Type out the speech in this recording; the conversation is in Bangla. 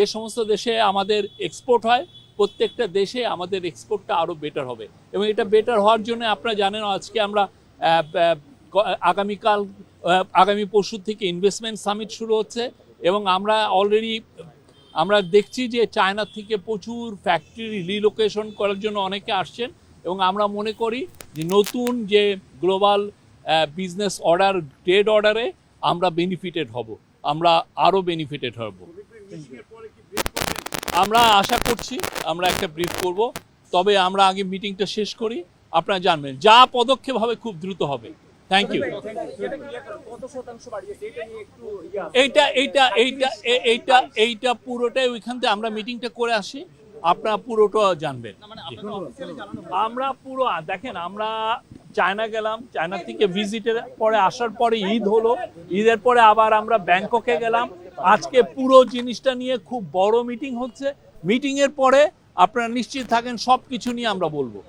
যে সমস্ত দেশে আমাদের এক্সপোর্ট হয় প্রত্যেকটা দেশে আমাদের এক্সপোর্টটা আরও বেটার হবে এবং এটা বেটার হওয়ার জন্য আপনারা জানেন আজকে আমরা আগামী পরশু থেকে ইনভেস্টমেন্ট সামিট শুরু হচ্ছে এবং আমরা অলরেডি আমরা দেখছি যে চায়না থেকে প্রচুর ফ্যাক্টরি রিলোকেশন করার জন্য অনেকে আসছেন এবং আমরা মনে করি যে নতুন যে গ্লোবাল বিজনেস অর্ডার ট্রেড অর্ডারে আমরা বেনিফিটেড হব, আমরা আরও বেনিফিটেড হব। আমরা আশা করছি আমরা একটা ব্রিফ করব, তবে আমরা আগে মিটিংটা শেষ করি, আপনারা জানবেন যা পদক্ষেপ হবে খুব দ্রুত হবে। Thank you. এইটা পুরোটাই ওইখান থেকে আমরা মিটিংটা করে আসি, আপনারা পুরোটা জানবেন। আমরা পুরো দেখেন, আমরা চায়না গেলাম, চায়না থেকে ভিজিটের পরে আসার পরে ঈদ হলো, ঈদের পরে আবার আমরা ব্যাংককে গেলাম। আজকে পুরো জিনিসটা নিয়ে খুব বড় মিটিং হচ্ছে। মিটিংয়ের পরে আপনারা নিশ্চিত থাকেন সব কিছু নিয়ে আমরা বলবো।